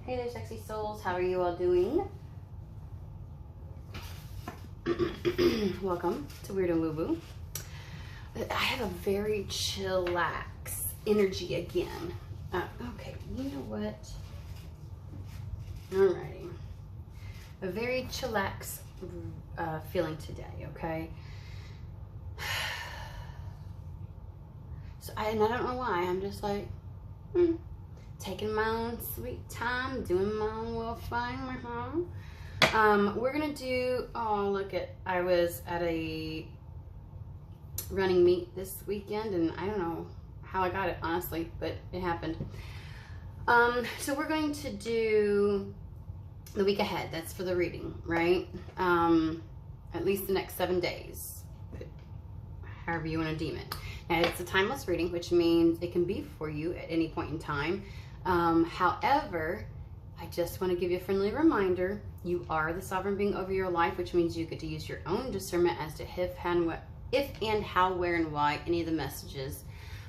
Hey there, sexy souls. How are you all doing? Welcome to Weird and Woo Woo. I have a very chillax energy again. Okay, you know what? Alrighty. A very chillax feeling today, okay? So I don't know why. I'm just like, taking my own sweet time, doing my own little thing. We're gonna do, oh, look at, I was at a running meet this weekend, and I don't know how I got it, honestly, but it happened. So we're going to do the week ahead. That's for the reading, right? At least the next 7 days, however you want to deem it. And it's a timeless reading, which means it can be for you at any point in time. However, I just want to give you a friendly reminder. You are the sovereign being over your life, which means you get to use your own discernment as to if and how, where, and why any of the messages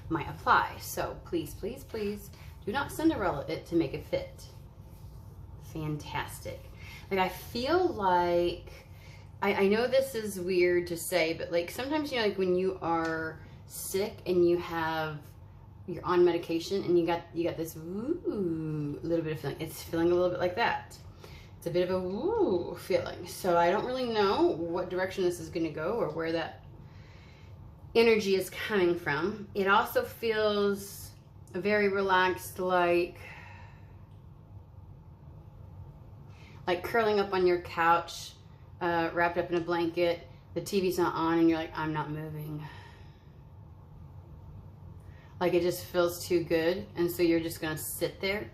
might apply. So please, please, please do not Cinderella it to make it fit. Fantastic. Like, I feel like, I know this is weird to say, but like sometimes, you know, like when you are sick and you're on medication and you got this woo little bit of feeling. It's feeling a little bit like that. It's a bit of a woo feeling. So I don't really know what direction this is going to go or where that energy is coming from. It also feels very relaxed, like curling up on your couch, wrapped up in a blanket. The TV's not on and you're like, I'm not moving. Like, it just feels too good, and so you're just gonna sit there.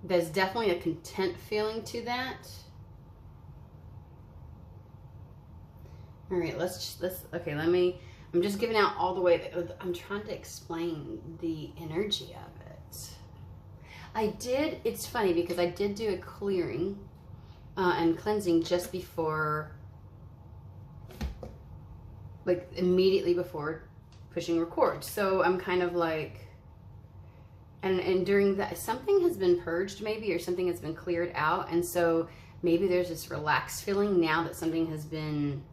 There's definitely a content feeling to that. All right, I'm just giving out all the way. I'm trying to explain the energy of it. It's funny because I did do a clearing and cleansing just before, like immediately before pushing record. So I'm kind of like, and during that, something has been purged maybe, or something has been cleared out. And so maybe there's this relaxed feeling now that something has been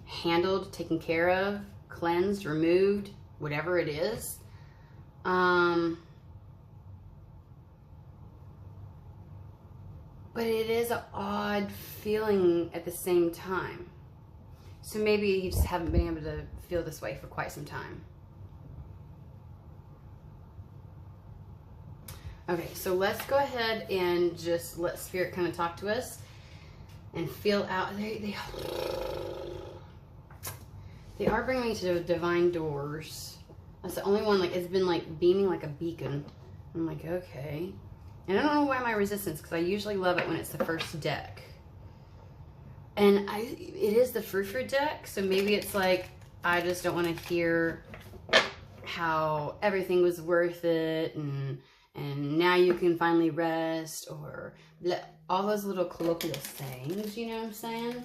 handled, taken care of, cleansed, removed, whatever it is. But it is an odd feeling at the same time. So maybe you just haven't been able to feel this way for quite some time. Okay, so let's go ahead and just let Spirit kind of talk to us and feel out. They are bringing me to divine doors. That's the only one, like, it's been like beaming like a beacon. I'm like, okay. And I don't know why my resistance, because I usually love it when it's the first deck. And it is the frou-frou deck, so maybe it's like, I just don't want to hear how everything was worth it, and now you can finally rest, or all those little colloquial sayings, you know what I'm saying?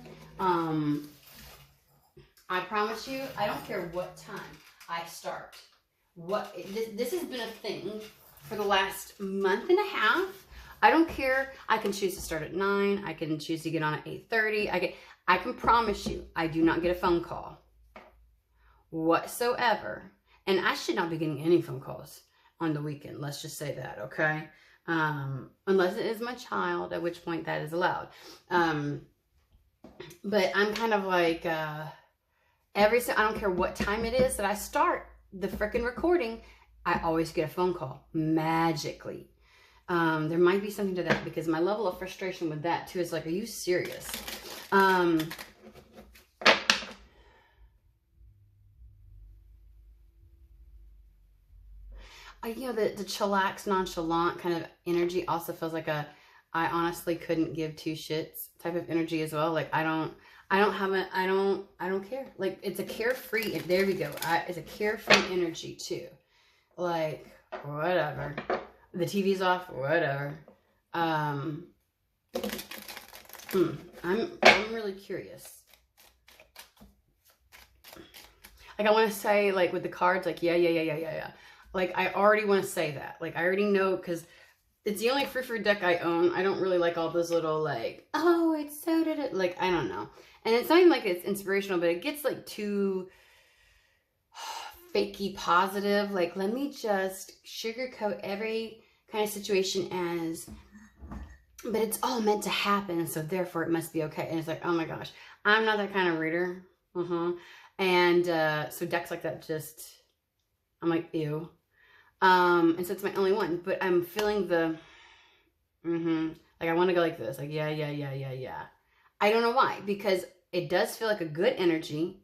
I promise you, I don't care what time I start. This has been a thing for the last month and a half. I don't care. I can choose to start at 9. I can choose to get on at 8:30. I can promise you, I do not get a phone call whatsoever. And I should not be getting any phone calls on the weekend. Let's just say that, okay? Unless it is my child, at which point that is allowed. But I'm kind of like, I don't care what time it is that I start the frickin' recording, I always get a phone call, magically. There might be something to that, because my level of frustration with that too is like, are you serious? You know, the chillax, nonchalant kind of energy also feels like I honestly couldn't give two shits type of energy as well. Like, I don't care. Like, it's a carefree, there we go. It's a carefree energy too. Like, whatever. The TV's off, whatever. I'm really curious. Like, I want to say, like, with the cards, like, yeah. Like, I already want to say that. Like, I already know, because it's the only frou-frou deck I own. I don't really like all those little, like, oh, it's so, like, I don't know. And it's not even like it's inspirational, but it gets, like, too fakey positive. Like, let me just sugarcoat every kind of situation as, but it's all meant to happen, so therefore it must be okay. And it's like, oh my gosh, I'm not that kind of reader. And so decks like that just, I'm like, ew. And so it's my only one, but I'm feeling the, like I want to go like this, like, yeah. I don't know why, because it does feel like a good energy,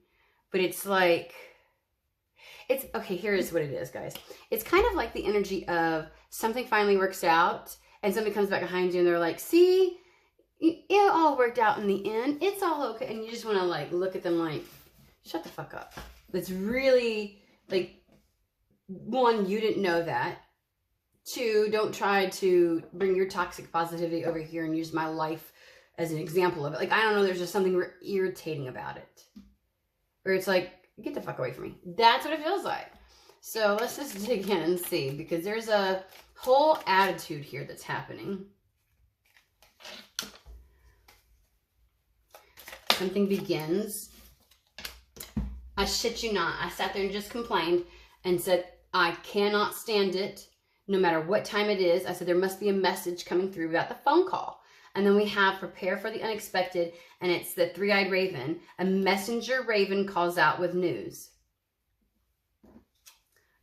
but it's like, it's, okay, here's what it is, guys. It's kind of like the energy of something finally works out, and somebody comes back behind you and they're like, see, it all worked out in the end. It's all okay. And you just want to like look at them like, shut the fuck up. It's really like, one, you didn't know that. Two, don't try to bring your toxic positivity over here and use my life as an example of it. Like, I don't know, there's just something irritating about it. Or it's like, get the fuck away from me. That's what it feels like. So let's just dig in and see, because there's a whole attitude here that's happening. Something begins. I shit you not. I sat there and just complained and said, I cannot stand it no matter what time it is. I said, there must be a message coming through about the phone call. And then we have prepare for the unexpected, and it's the three-eyed raven. A messenger raven calls out with news.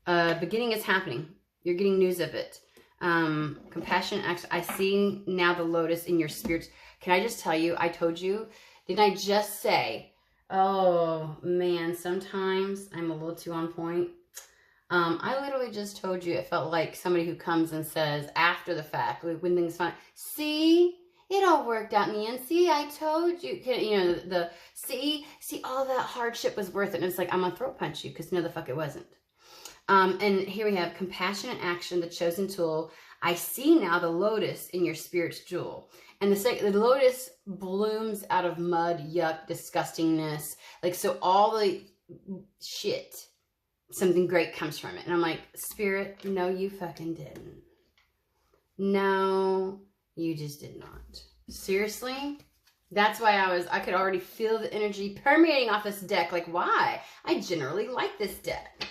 Beginning is happening. You're getting news of it. Compassion, action. I see now the lotus in your spirits. Can I just tell you, I told you, didn't I just say, oh man, sometimes I'm a little too on point. I literally just told you it felt like somebody who comes and says after the fact, when things fine, see, it all worked out in the end. See, I told you, you know, see, all that hardship was worth it. And it's like, I'm gonna throat punch you, because no, the fuck it wasn't. And here we have compassionate action, the chosen tool. I see now the lotus in your spirit's jewel. And the lotus blooms out of mud, yuck, disgustingness. Like, so all the shit, something great comes from it. And I'm like, Spirit, no, you fucking didn't. No, you just did not. Seriously? That's why I could already feel the energy permeating off this deck. Like, why? I generally like this deck.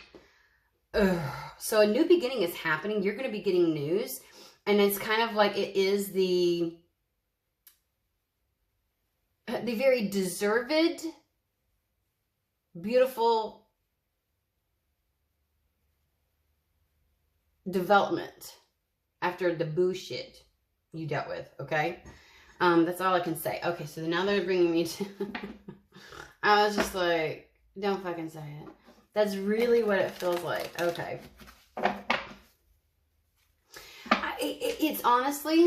Ugh. So a new beginning is happening. You're going to be getting news. And it's kind of like it is the very deserved, beautiful development after the bullshit you dealt with, okay? That's all I can say. Okay, so now they're bringing me to... I was just like, don't fucking say it. That's really what it feels like. Okay. It's honestly,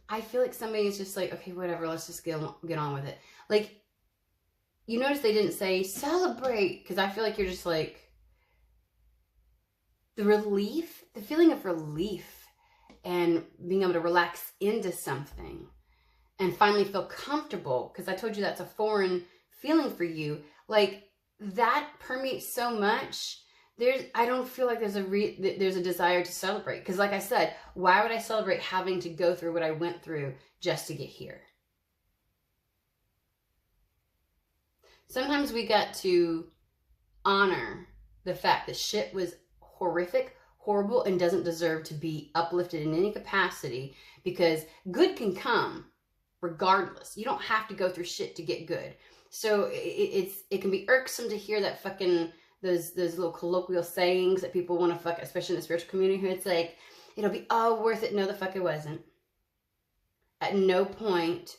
I feel like somebody is just like, okay, whatever, let's just get on with it. Like, you notice they didn't say celebrate, because I feel like you're just like, the relief, the feeling of relief and being able to relax into something and finally feel comfortable, because I told you that's a foreign feeling for you. Like, that permeates so much. I don't feel like there's a desire to celebrate, because like I said, why would I celebrate having to go through what I went through just to get here? Sometimes we got to honor the fact that shit was horrific, horrible, and doesn't deserve to be uplifted in any capacity, because good can come regardless. You don't have to go through shit to get good. So it can be irksome to hear that fucking those little colloquial sayings that people want to fuck, especially in the spiritual community. It's like, it'll be all worth it. No, the fuck it wasn't. At no point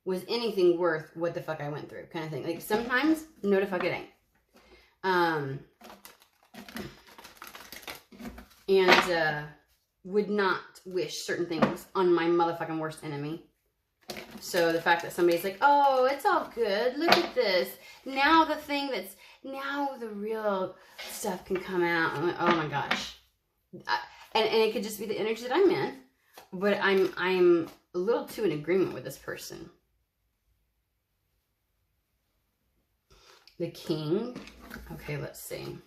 was anything worth what the fuck I went through, kind of thing. Like, sometimes, no, the fuck it ain't. And would not wish certain things on my motherfucking worst enemy. So the fact that somebody's like, oh, it's all good. Look at this. Now now the real stuff can come out. I'm like, oh my gosh. And it could just be the energy that I'm in. But I'm a little too in agreement with this person. The king. Okay, let's see.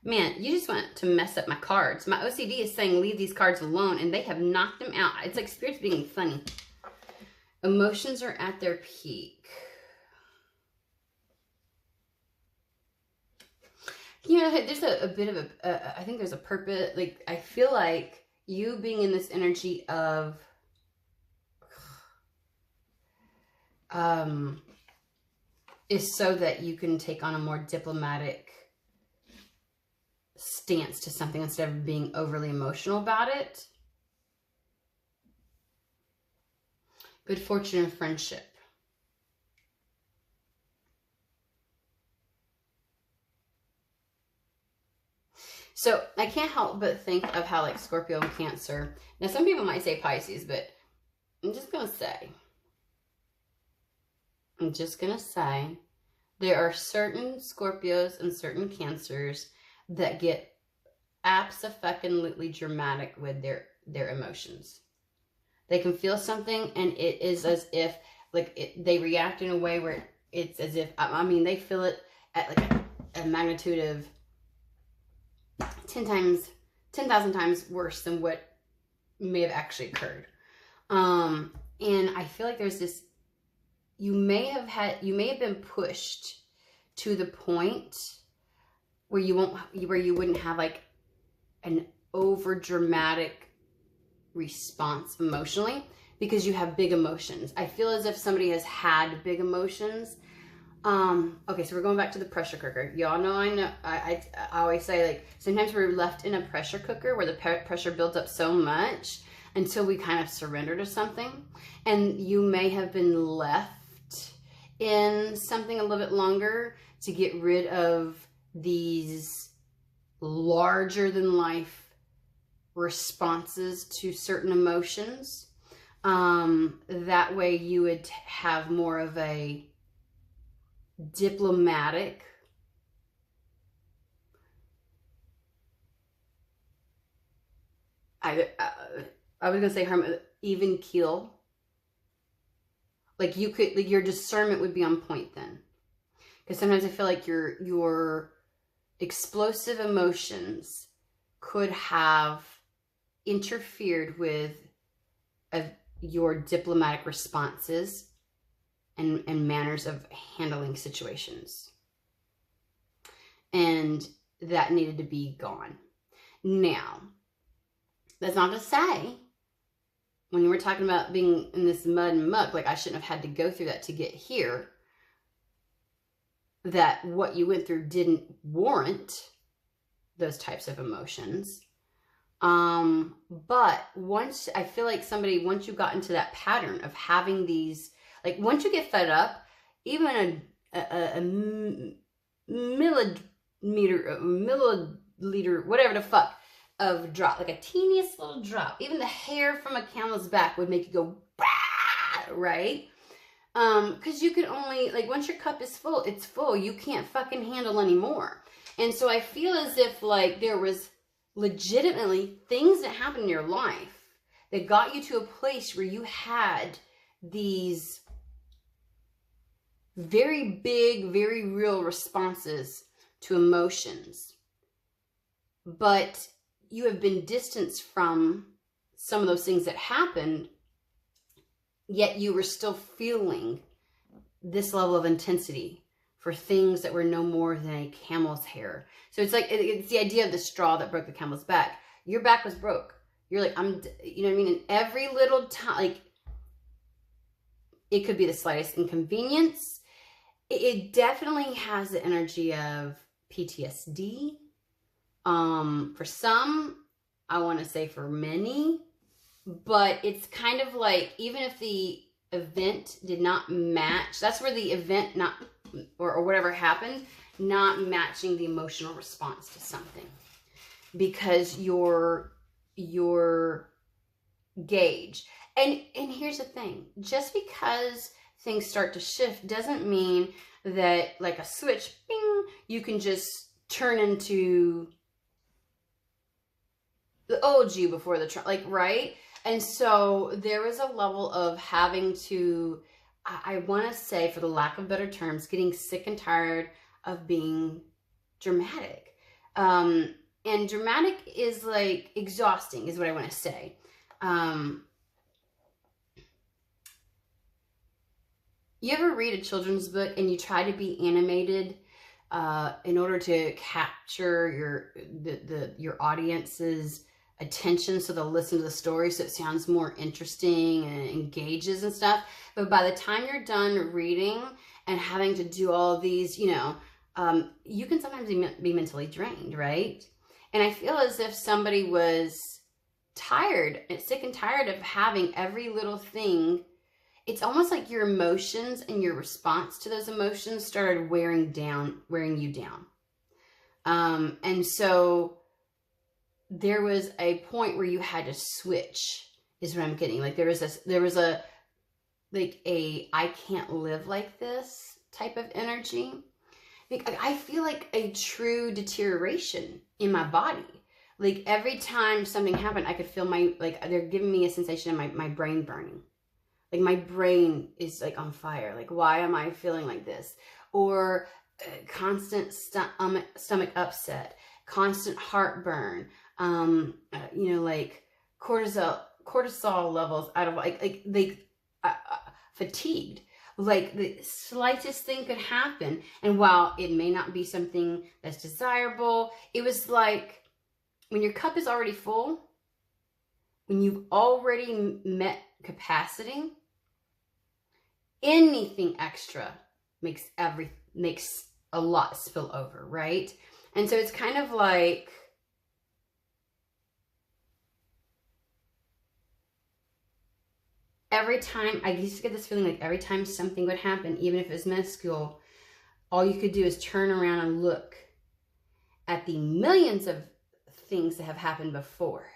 Man, you just want to mess up my cards. My OCD is saying leave these cards alone, and they have knocked them out. It's like Spirit's being funny. Emotions are at their peak. You know, there's a bit of I think there's a purpose. Like, I feel like you being in this energy of is so that you can take on a more diplomatic stance to something instead of being overly emotional about it. Good fortune and friendship. So I can't help but think of how like Scorpio and Cancer. Now some people might say Pisces, but I'm just going to say there are certain Scorpios and certain Cancers that get abso-fucking-lutely dramatic with their emotions. They can feel something and it is as if like they react in a way where it's as if, I mean, they feel it at like a magnitude of 10,000 times worse than what may have actually occurred. And I feel like there's this, you may have been pushed to the point where you wouldn't have like an over dramatic response emotionally because you have big emotions. I feel as if somebody has had big emotions. Okay, so we're going back to the pressure cooker. Y'all know I always say, like, sometimes we're left in a pressure cooker where the pressure builds up so much until we kind of surrender to something. And you may have been left in something a little bit longer to get rid of these larger than life responses to certain emotions. That way you would have more of a diplomatic I was gonna say even keel. Like you could, like your discernment would be on point then. Because sometimes I feel like your explosive emotions could have interfered with your diplomatic responses and manners of handling situations. And that needed to be gone. Now, that's not to say, when you were talking about being in this mud and muck, like I shouldn't have had to go through that to get here, that what you went through didn't warrant those types of emotions. But once, I feel like once you got into that pattern of having these, like once you get fed up, even a milliliter, whatever the fuck, of drop, like a teeniest little drop, even the hair from a camel's back would make you go, bah! Right? Because you can only, like, once your cup is full, it's full. You can't fucking handle anymore. And so I feel as if, like, there was legitimately things that happened in your life that got you to a place where you had these very big, very real responses to emotions. But you have been distanced from some of those things that happened, yet you were still feeling this level of intensity for things that were no more than a camel's hair. So it's like, it's the idea of the straw that broke the camel's back. Your back was broke. You're like, you know what I mean? And every little time, like, it could be the slightest inconvenience. It definitely has the energy of PTSD. For some, I want to say for many, but it's kind of like, even if the event did not match, that's where the event or whatever happened, not matching the emotional response to something, because your gauge. And here's the thing, just because things start to shift doesn't mean that, like a switch, bing, you can just turn into the old you before the, like, right? And so there was a level of having to, I want to say, for the lack of better terms, getting sick and tired of being dramatic. And dramatic is like exhausting is what I want to say. You ever read a children's book and you try to be animated in order to capture your audience's attention so they'll listen to the story so it sounds more interesting and engages and stuff? But by the time you're done reading and having to do all of these, you can sometimes be mentally drained, right? And I feel as if somebody was sick and tired of having every little thing. It's almost like your emotions and your response to those emotions started wearing you down. And so there was a point where you had to switch, is what I'm getting. Like there was a I can't live like this type of energy. Like, I feel like a true deterioration in my body. Like every time something happened, I could feel they're giving me a sensation in my brain burning. Like my brain is like on fire. Like, why am I feeling like this? Or constant stomach upset, constant heartburn, like cortisol levels out of fatigued. Like the slightest thing could happen. And while it may not be something that's desirable, it was like when your cup is already full, when you've already met capacity, anything extra makes a lot spill over, right? And so it's kind of like every time, I used to get this feeling like every time something would happen, even if it was minuscule, all you could do is turn around and look at the millions of things that have happened before.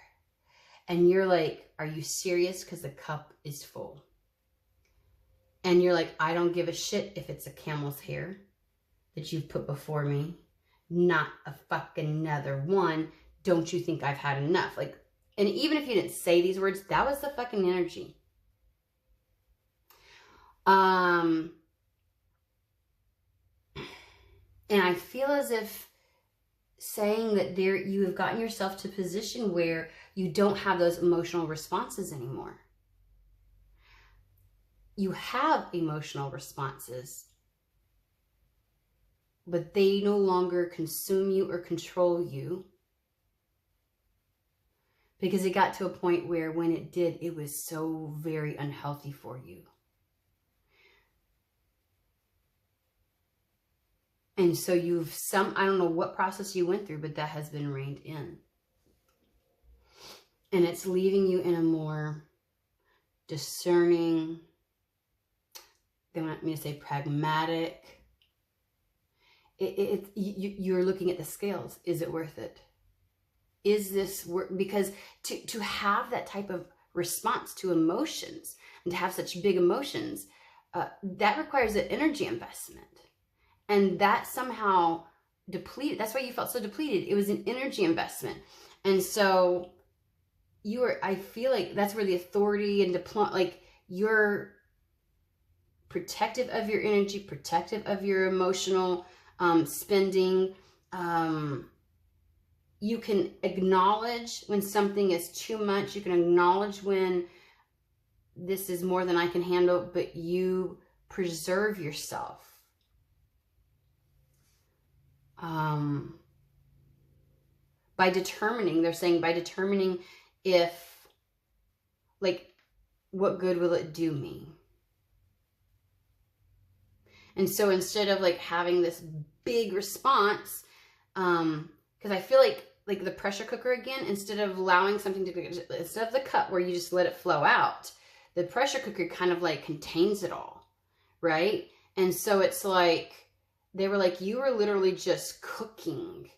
And you're like, are you serious? Because the cup is full. And you're like, I don't give a shit if it's a camel's hair that you've put before me. Not a fucking another one. Don't you think I've had enough? Like, and even if you didn't say these words, that was the fucking energy. And I feel as if saying that you have gotten yourself to a position where you don't have those emotional responses anymore. You have emotional responses, but they no longer consume you or control you, because it got to a point where when it did, it was so very unhealthy for you. And so I don't know what process you went through, but that has been reined in. And it's leaving you in a more discerning, they want me to say pragmatic. You're looking at the scales. Is it worth it? Is this worth? Because to have that type of response to emotions and to have such big emotions, that requires an energy investment. And that somehow depleted. That's why you felt so depleted. It was an energy investment. And so I feel like that's where the authority and you're protective of your energy, protective of your emotional spending. You can acknowledge when something is too much. You can acknowledge when this is more than I can handle, but you preserve yourself. By determining if, what good will it do me? And so instead of having this big response, because I feel like the pressure cooker again, instead of allowing something instead of the cup where you just let it flow out, the pressure cooker kind of contains it all, right? And so it's they were you were literally just cooking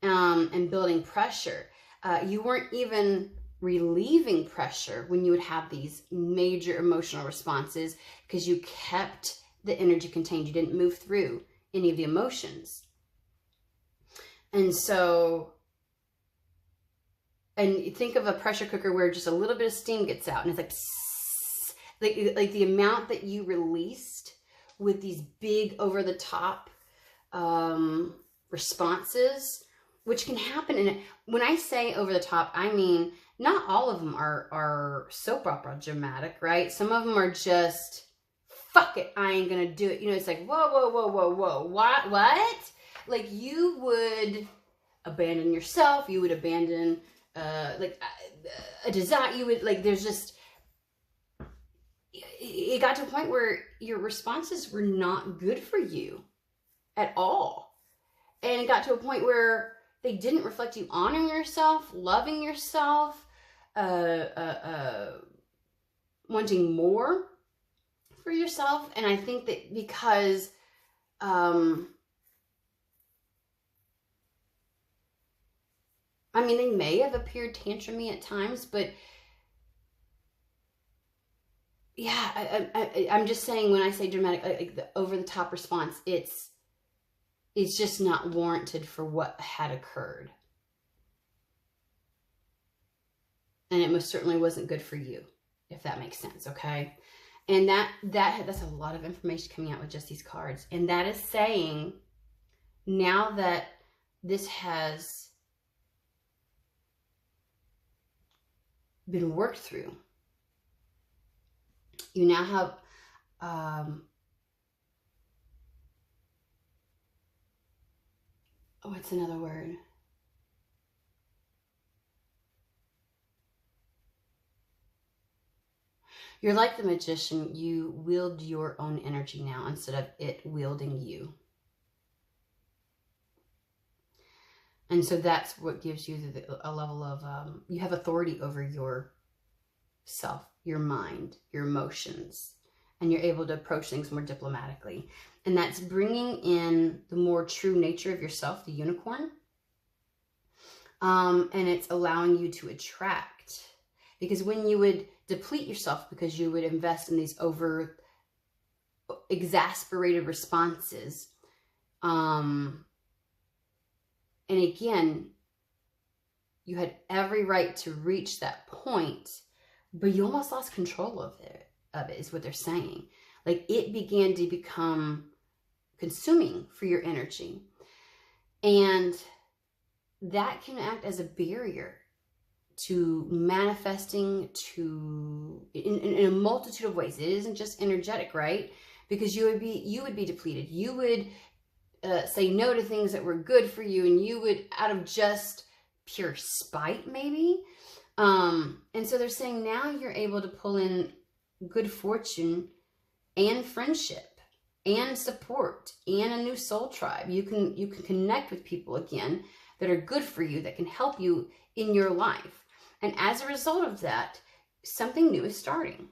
and building pressure. You weren't even relieving pressure when you would have these major emotional responses because you kept the energy contained. You didn't move through any of the emotions. And so, and think of a pressure cooker where just a little bit of steam gets out and it's like the amount that you released with these big over the top responses which can happen. And when I say over the top, I mean, not all of them are soap opera dramatic, right? Some of them are just, fuck it, I ain't gonna do it. You know, it's like, whoa, whoa, whoa, whoa, whoa, what? Like, you would abandon yourself, you would abandon, like, a design, you would, like, there's just, it got to a point where your responses were not good for you at all. And it got to a point where they didn't reflect you honoring yourself, loving yourself, wanting more for yourself. And I think that because I mean, they may have appeared tantrumy at times, but yeah, I'm just saying, when I say dramatic, like the over-the-top response, it's just not warranted for what had occurred. And it most certainly wasn't good for you, if that makes sense, okay? And that's a lot of information coming out with just these cards. And that is saying, now that this has been worked through, you now have what's another word? You're like the magician. You wield your own energy now instead of it wielding you. And so that's what gives you a level of, you have authority over yourself, your mind, your emotions, and you're able to approach things more diplomatically. And that's bringing in the more true nature of yourself, the unicorn. And it's allowing you to attract. Because when you would deplete yourself because you would invest in these over exasperated responses, and again, you had every right to reach that point, but you almost lost control of it, is what they're saying. Like, it began to become consuming for your energy. And that can act as a barrier to manifesting in a multitude of ways. It isn't just energetic, right? Because you would be depleted. You would say no to things that were good for you, and you would, out of just pure spite, maybe. And so they're saying now you're able to pull in good fortune and friendship and support and a new soul tribe. You can connect with people again that are good for you, that can help you in your life. And as a result of that, something new is starting.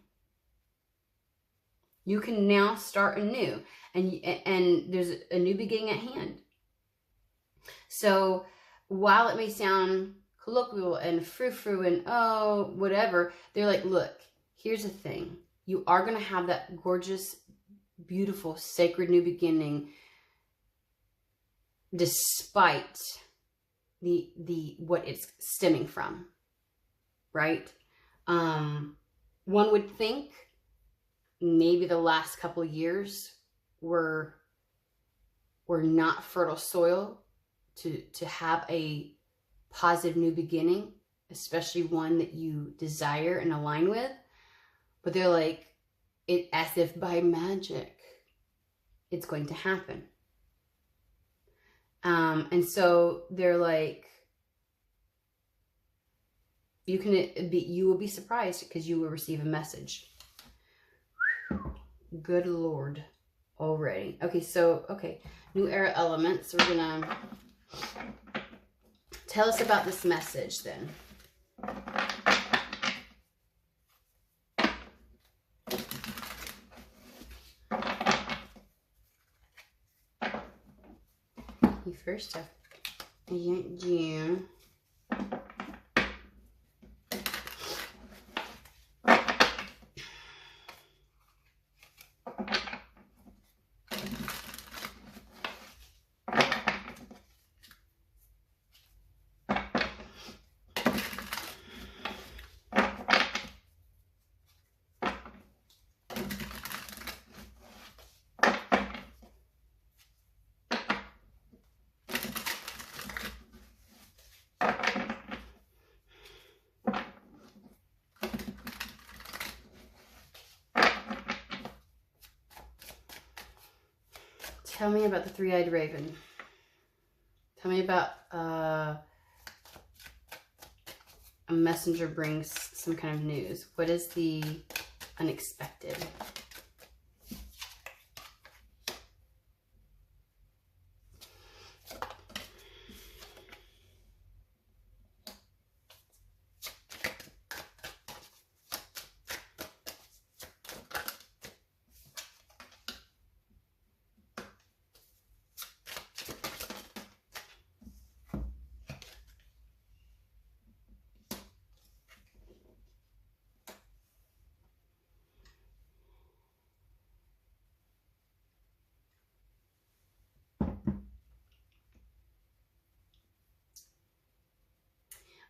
You can now start anew, and there's a new beginning at hand. So while it may sound colloquial and frou-frou and oh, whatever, they're like, look, here's the thing. You are going to have that gorgeous, beautiful, sacred new beginning despite the what it's stemming from, right? One would think maybe the last couple of years were not fertile soil to have a positive new beginning, especially one that you desire and align with. But they're like, it as if by magic, it's going to happen. And so they're like, you will be surprised because you will receive a message. Good Lord, already. Okay, new era elements. We're gonna tell us about this message then. You first up, June. Tell me about the three-eyed raven. Tell me about a messenger brings some kind of news. What is the unexpected?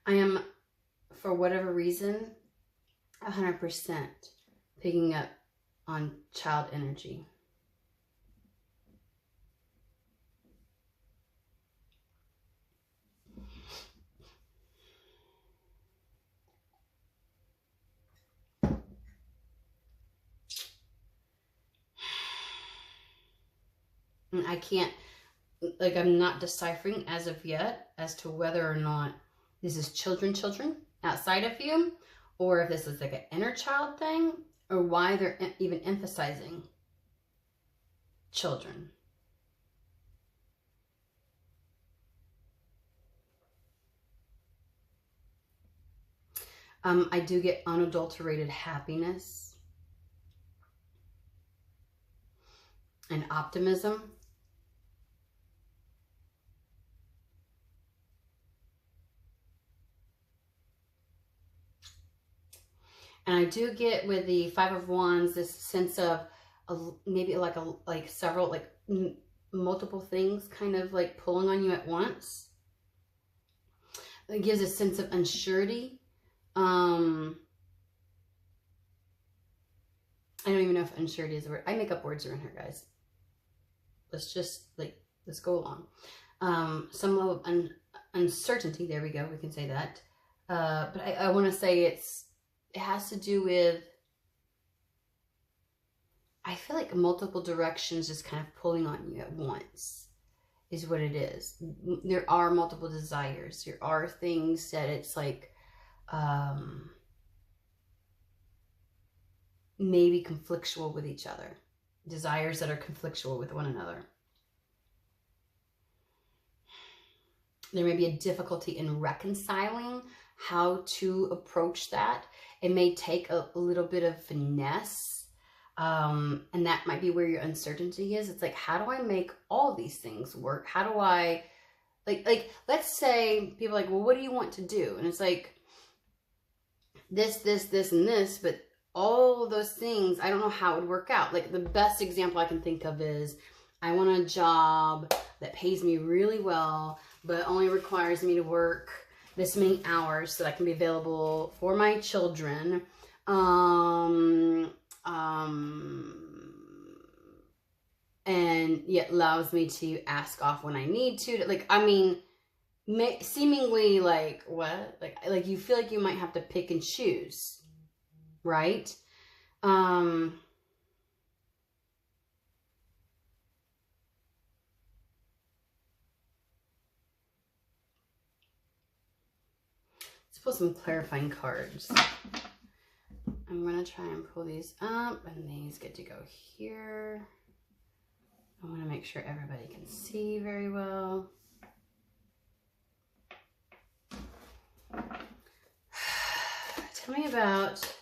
I am, for whatever reason, 100% picking up on child energy. And I can't, like, I'm not deciphering as of yet as to whether or not this is children outside of you, or if this is like an inner child thing, or why they're even emphasizing children. I do get unadulterated happiness and optimism. And I do get with the Five of Wands this sense of maybe like several, like multiple things kind of like pulling on you at once. It gives a sense of unsurety. I don't even know if unsurety is a word. I make up words around here, guys. Let's go along. Some level of uncertainty. There we go. We can say that. But I want to say it has to do with, I feel like multiple directions just kind of pulling on you at once is what it is. There are multiple desires. There are things that it's like, maybe conflictual with each other. Desires that are conflictual with one another. There may be a difficulty in reconciling how to approach that. It may take a little bit of finesse. And that might be where your uncertainty is. It's like, how do I make all these things work? How do I, like, let's say people are like, well, what do you want to do? And it's like, this, and this, but all of those things, I don't know how it would work out. Like, the best example I can think of is, I want a job that pays me really well, but only requires me to work this many hours so that I can be available for my children. And yet allows me to ask off when I need to. Like, I mean, seemingly like, what? Like you feel like you might have to pick and choose, right? Let's pull some clarifying cards. I'm going to try and pull these up, and these get to go here. I want to make sure everybody can see very well. Tell me about,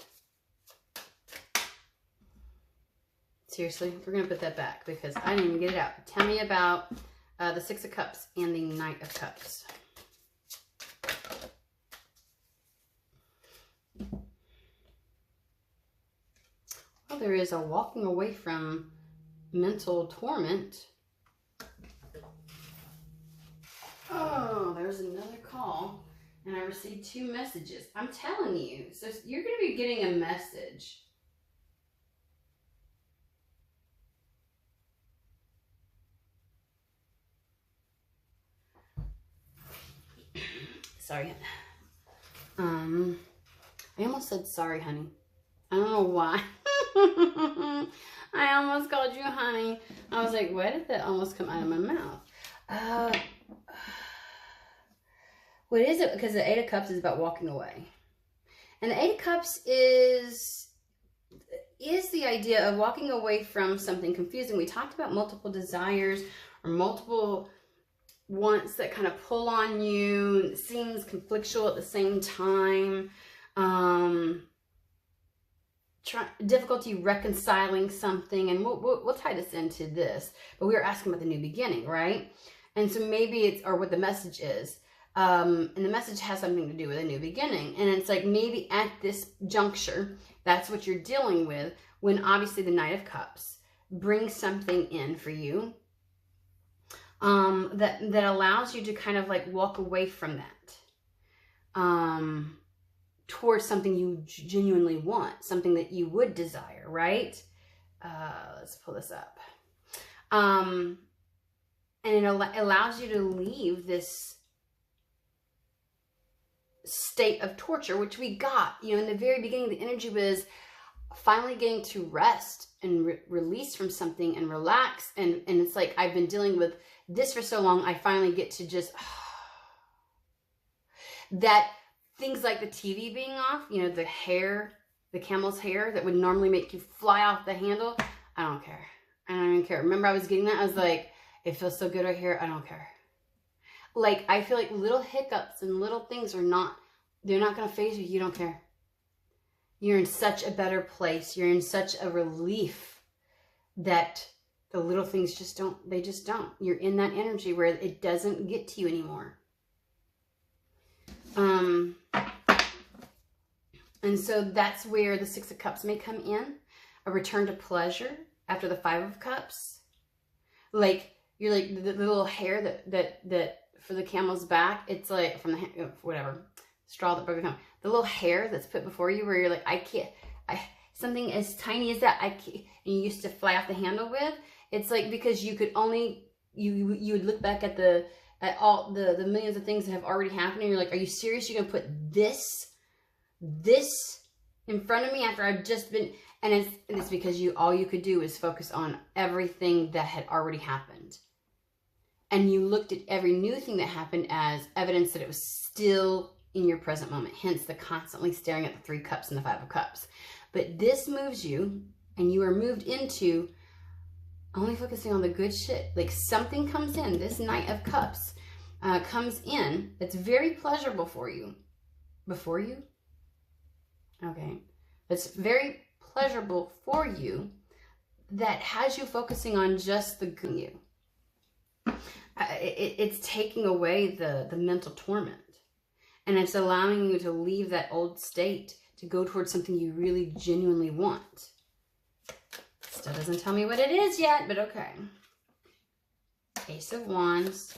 seriously, we're going to put that back because I didn't even get it out. Tell me about the Six of Cups and the Knight of Cups. Well, there is a walking away from mental torment. Oh, there's another call. And I received 2 messages. I'm telling you. So you're going to be getting a message. Sorry. I almost said sorry, honey. I don't know why. I almost called you honey. I was like, why did that almost come out of my mouth? What is it? Because the Eight of Cups is about walking away. And the Eight of Cups is the idea of walking away from something confusing. We talked about multiple desires or multiple wants that kind of pull on you. It seems conflictual at the same time. Difficulty reconciling something. And we'll tie this into this. But we were asking about the new beginning, right? And so maybe it's, or what the message is. And the message has something to do with a new beginning. And it's like maybe at this juncture, that's what you're dealing with, when obviously the Knight of Cups brings something in for you that allows you to kind of like walk away from that towards something you genuinely want, something that you would desire, right? Let's pull this up. And it allows you to leave this state of torture, which we got, you know, in the very beginning. The energy was finally getting to rest and release from something and relax. And it's like, I've been dealing with this for so long. I finally get to just, that things like the TV being off, you know, the hair, the camel's hair that would normally make you fly off the handle. I don't care. I don't even care. Remember I was getting that? I was like, it feels so good right here. I don't care. Like, I feel like little hiccups and little things are not, they're not going to faze you. You don't care. You're in such a better place. You're in such a relief that the little things just don't, they just don't. You're in that energy where it doesn't get to you anymore. And so that's where the Six of Cups may come in. A return to pleasure after the Five of Cups. Like, you're like the little hair that for the camel's back, it's like from the, whatever, straw that broke the camel. The little hair that's put before you where you're like, something as tiny as that, and you used to fly off the handle with. It's like, because you could only, you would look back at all the millions of things that have already happened, and you're like, are you serious? You're going to put this in front of me after I've just been, and it's because all you could do is focus on everything that had already happened. And you looked at every new thing that happened as evidence that it was still in your present moment. Hence the constantly staring at the Three Cups and the Five of Cups. But this moves you, and you are moved into only focusing on the good shit. Like, something comes in, this Knight of Cups comes in that's very pleasurable for you. Before you? Okay. It's very pleasurable for you that has you focusing on just the good you. It's taking away the mental torment. And it's allowing you to leave that old state to go towards something you really genuinely want. Still doesn't tell me what it is yet, but okay. Ace of Wands.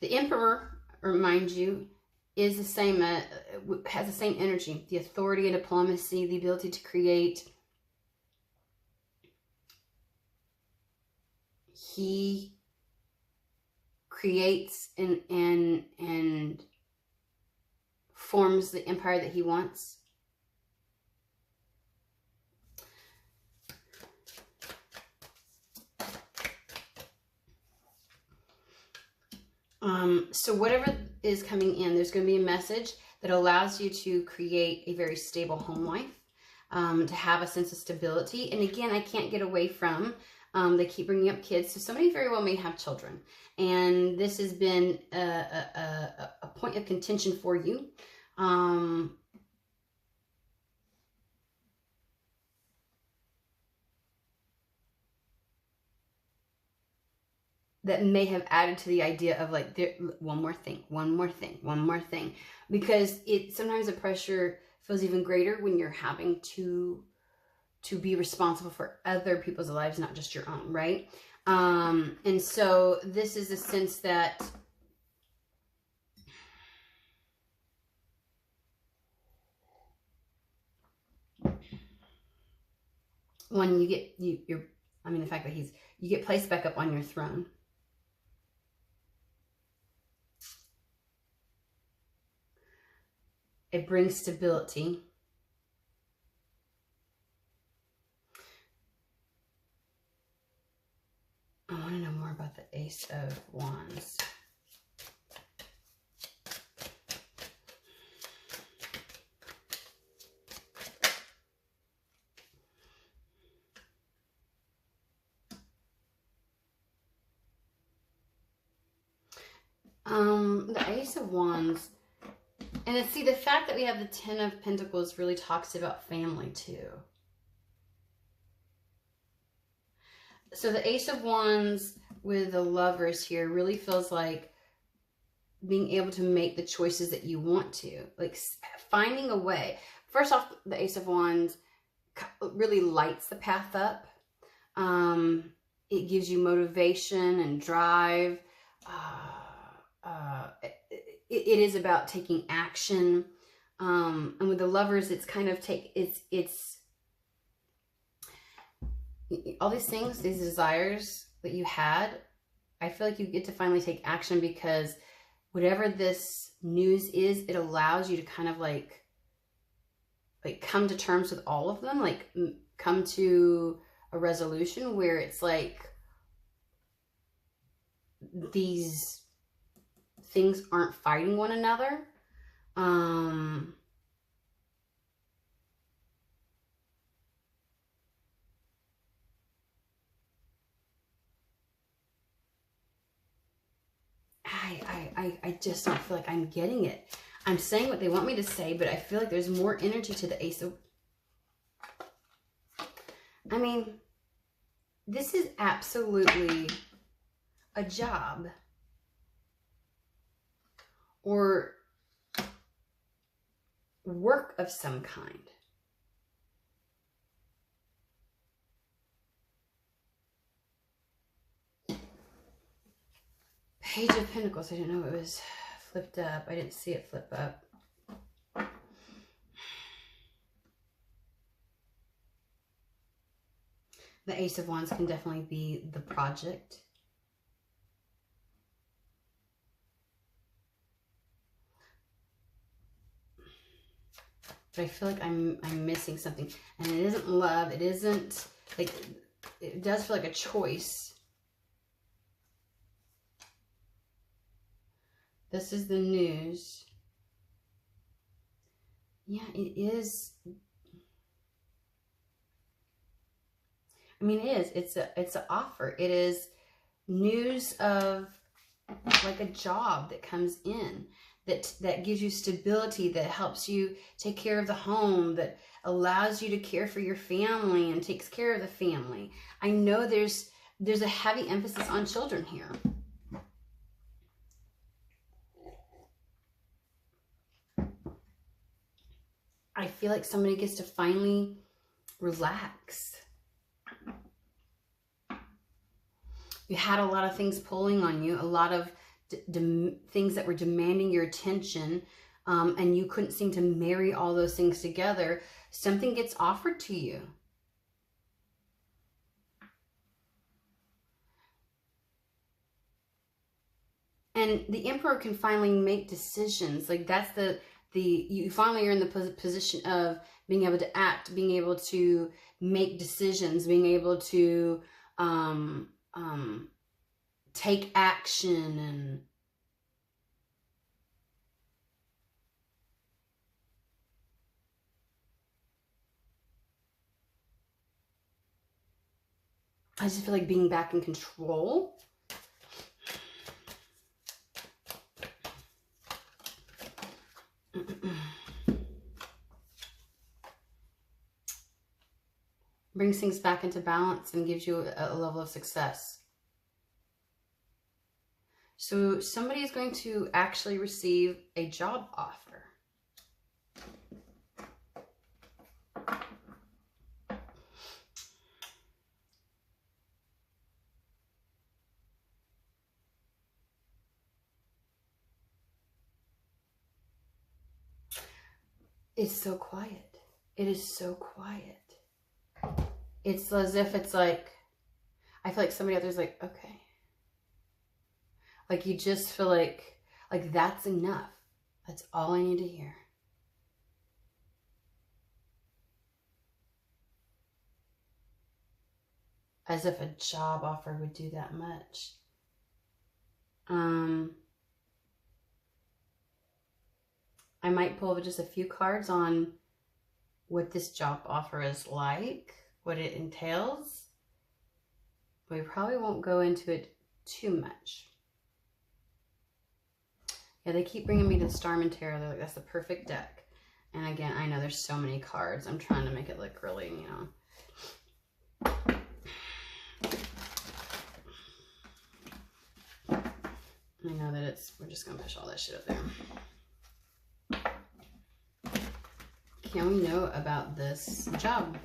The Emperor, remind you, is the same, has the same energy, the authority and diplomacy, the ability to create. He creates and forms the empire that he wants. So whatever is coming in, there's going to be a message that allows you to create a very stable home life, to have a sense of stability. And again, I can't get away from, they keep bringing up kids. So somebody very well may have children. And this has been a point of contention for you. That may have added to the idea of like, one more thing, because sometimes the pressure feels even greater when you're having to be responsible for other people's lives, not just your own, right? And so this is a sense that when you get, the fact that you get placed back up on your throne. It brings stability. I want to know more about the Ace of Wands. The Ace of Wands, and see, the fact that we have the Ten of Pentacles really talks about family too. So the Ace of Wands with the Lovers here really feels like being able to make the choices that you want to, like finding a way. First off, the Ace of Wands really lights the path up. It gives you motivation and drive. It is about taking action. And with the Lovers, it's kind of it's all these things, these desires that you had. I feel like you get to finally take action, because whatever this news is, it allows you to kind of like come to terms with all of them, like come to a resolution where it's like these things aren't fighting one another. I just don't feel like I'm getting it. I'm saying what they want me to say, but I feel like there's more energy to the Ace of... I mean, this is absolutely a job or work of some kind. Page of Pentacles. I didn't know it was flipped up. I didn't see it flip up. The Ace of Wands can definitely be the project. But I feel like I'm missing something. And it isn't love. It isn't like, it does feel like a choice. This is the news. Yeah, it is. I mean, it is. It's an offer. It is news of like a job that comes in that gives you stability, that helps you take care of the home, that allows you to care for your family and takes care of the family. I know there's a heavy emphasis on children here. I feel like somebody gets to finally relax. You had a lot of things pulling on you, a lot of things that were demanding your attention, and you couldn't seem to marry all those things together. Something gets offered to you. And the Emperor can finally make decisions. Like that's you finally are in the position of being able to act, being able to make decisions, being able to take action. And I just feel like being back in control. Brings things back into balance and gives you a level of success. So somebody is going to actually receive a job offer. It's so quiet. It is so quiet. It's as if it's like, I feel like somebody out there's like, okay. Like you just feel like that's enough. That's all I need to hear. As if a job offer would do that much. I might pull just a few cards on what this job offer is like, what it entails. We probably won't go into it too much. Yeah, they keep bringing me to the Starman Tarot. They're like, that's the perfect deck. And again, I know there's so many cards. I'm trying to make it look really, you know. I know that we're just going to push all that shit up there. Can we know about this job?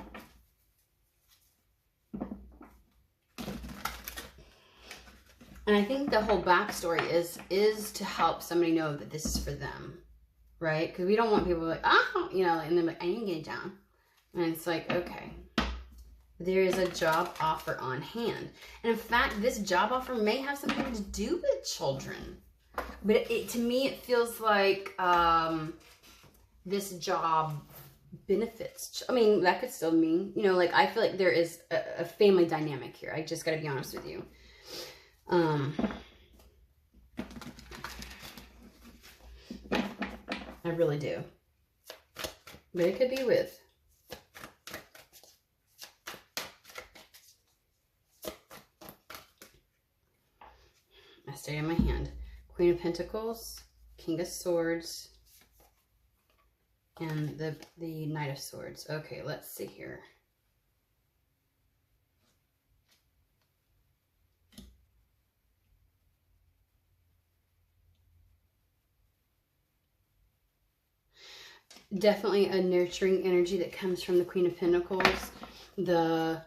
And I think the whole backstory is to help somebody know that this is for them, right? Because we don't want people like, oh, you know, and they're like, I didn't get it down. And it's like, okay, there is a job offer on hand. And in fact, this job offer may have something to do with children. But to me, it feels like this job benefits. I mean, that could still mean, you know, like I feel like there is a family dynamic here. I just got to be honest with you. I really do. But it could be with. I stay in my hand. Queen of Pentacles, King of Swords, and the Knight of Swords. Okay, let's see here. Definitely a nurturing energy that comes from the Queen of Pentacles. The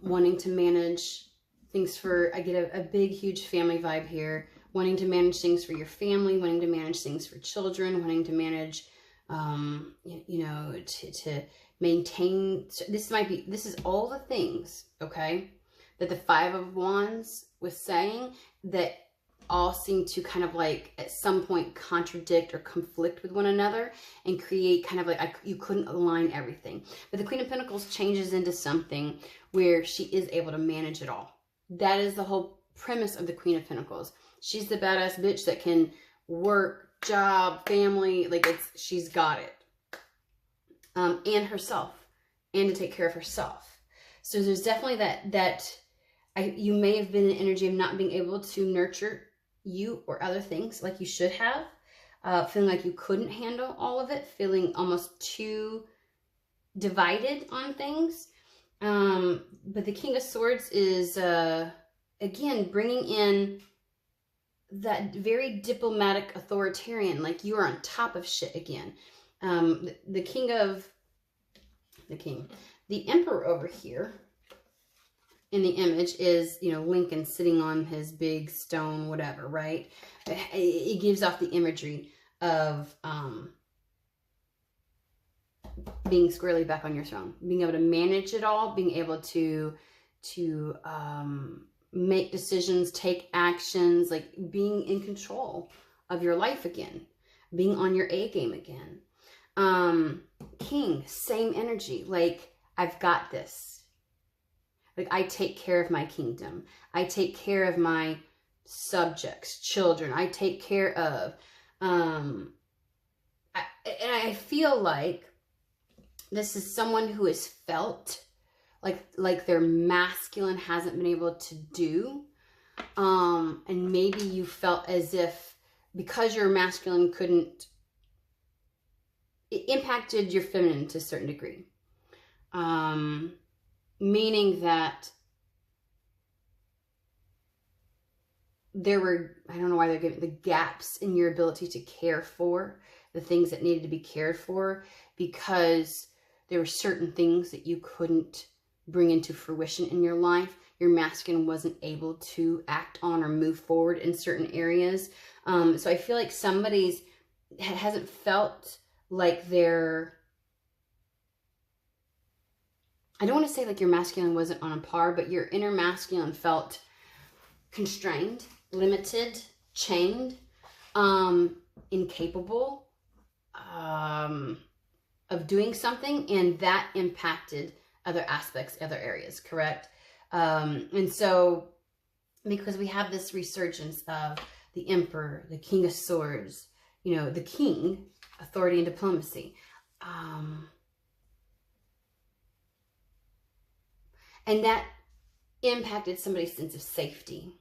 wanting to manage things for, I get a big, huge family vibe here. Wanting to manage things for your family, wanting to manage things for children, wanting to manage, you know, to maintain. This is all the things, okay, that the Five of Wands was saying that all seem to kind of like at some point contradict or conflict with one another and create kind of like you couldn't align everything. But the Queen of Pentacles changes into something where she is able to manage it all. That is the whole premise of the Queen of Pentacles. She's the badass bitch that can work, job, family, like she's got it. And herself, and to take care of herself. So there's definitely that you may have been in energy of not being able to nurture you or other things like you should have, feeling like you couldn't handle all of it, feeling almost too divided on things. But the King of Swords is, again, bringing in that very diplomatic authoritarian, like you are on top of shit again. The Emperor over here in the image is, you know, Lincoln sitting on his big stone, whatever, right? It gives off the imagery of being squarely back on your throne, being able to manage it all, being able to make decisions, take actions, like being in control of your life again, being on your A game again. King, same energy, like I've got this. Like I take care of my kingdom. I take care of my subjects, children. I take care of, and I feel like this is someone who has felt like their masculine hasn't been able to do. And maybe you felt as if because your masculine couldn't, it impacted your feminine to a certain degree. Meaning that there were, I don't know why they're giving the gaps in your ability to care for the things that needed to be cared for, because there were certain things that you couldn't bring into fruition in your life. Your masculine wasn't able to act on or move forward in certain areas. So I feel like somebody's hasn't felt like they're, I don't want to say like your masculine wasn't on a par, but your inner masculine felt constrained, limited, chained, incapable of doing something, and that impacted other aspects, other areas, correct? And so, because we have this resurgence of the Emperor, the King of Swords, you know, the king, authority and diplomacy. And that impacted somebody's sense of safety.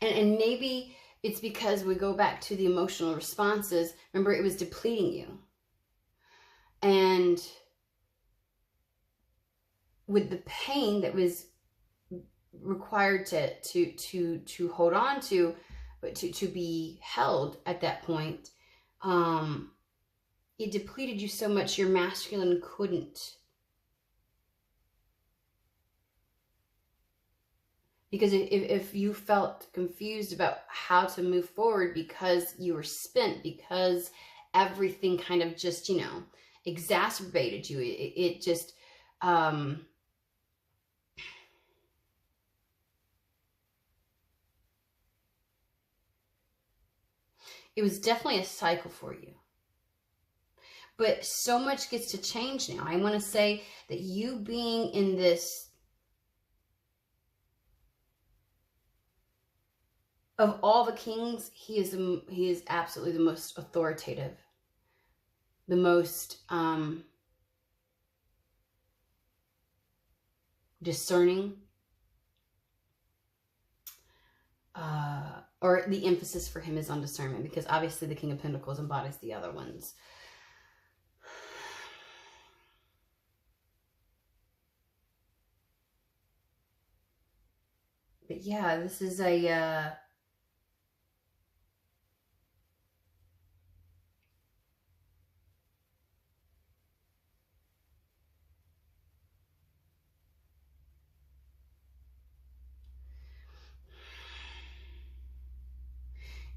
And maybe it's because we go back to the emotional responses. Remember, it was depleting you. And with the pain that was required to hold on to be held at that point, it depleted you so much your masculine couldn't. Because if you felt confused about how to move forward because you were spent, because everything kind of just, you know, exacerbated you, it just, it was definitely a cycle for you. But so much gets to change now. I want to say that you being in this, of all the kings, he is absolutely the most authoritative, the most discerning, or the emphasis for him is on discernment, because obviously the King of Pentacles embodies the other ones. But yeah, this is a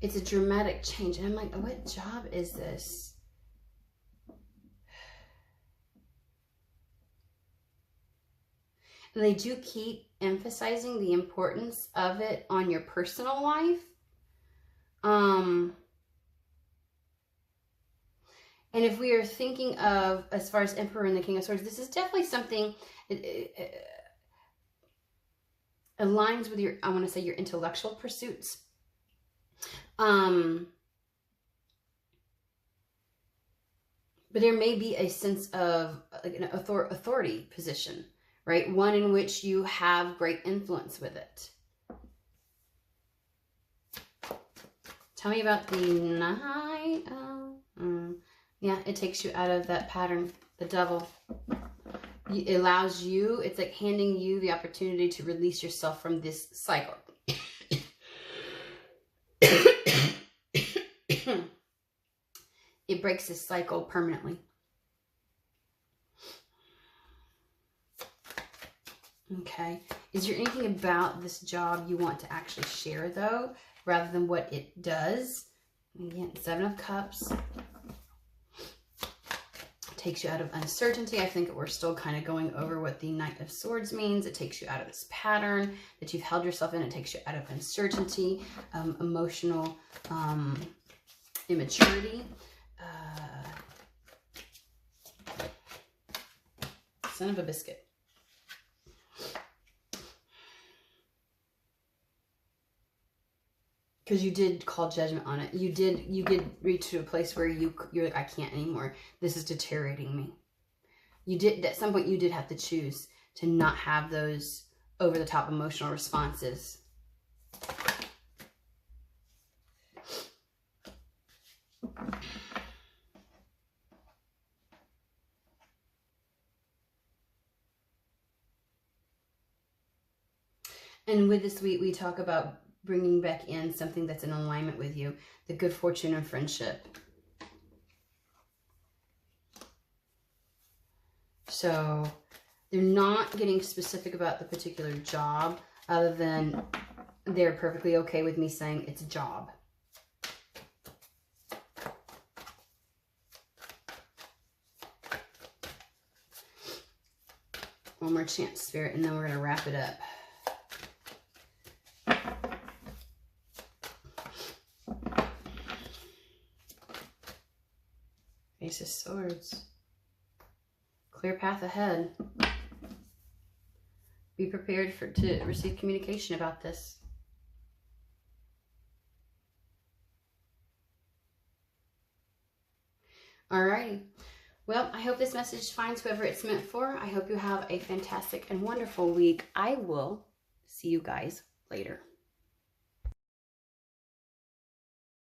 it's a dramatic change. And I'm like, what job is this? And they do keep emphasizing the importance of it on your personal life. And if we are thinking of, as far as Emperor and the King of Swords, this is definitely something it aligns with your, I want to say, your intellectual pursuits. But there may be a sense of like an authority position, right? One in which you have great influence with it. Tell me about the Knight. Yeah, it takes you out of that pattern, the Devil. It allows you, it's like handing you the opportunity to release yourself from this cycle. It breaks this cycle permanently. Okay. Is there anything about this job you want to actually share, though, rather than what it does? Again, 7 of Cups. Takes you out of uncertainty. I think we're still kind of going over what the Knight of Swords means. It takes you out of this pattern that you've held yourself in. It takes you out of uncertainty, emotional immaturity. Son of a biscuit. Because you did call judgment on it. You did reach to a place where you're like, I can't anymore. This is deteriorating me. You did, at some point, you did have to choose to not have those over-the-top emotional responses. And with this, we talk about bringing back in something that's in alignment with you, the good fortune and friendship. So they're not getting specific about the particular job, other than they're perfectly okay with me saying it's a job. One more chance, Spirit, and then we're going to wrap it up. Ace of Swords. clear path ahead. Be prepared to receive communication about this. Alrighty. Well, I hope this message finds whoever it's meant for. I hope you have a fantastic and wonderful week. I will see you guys later.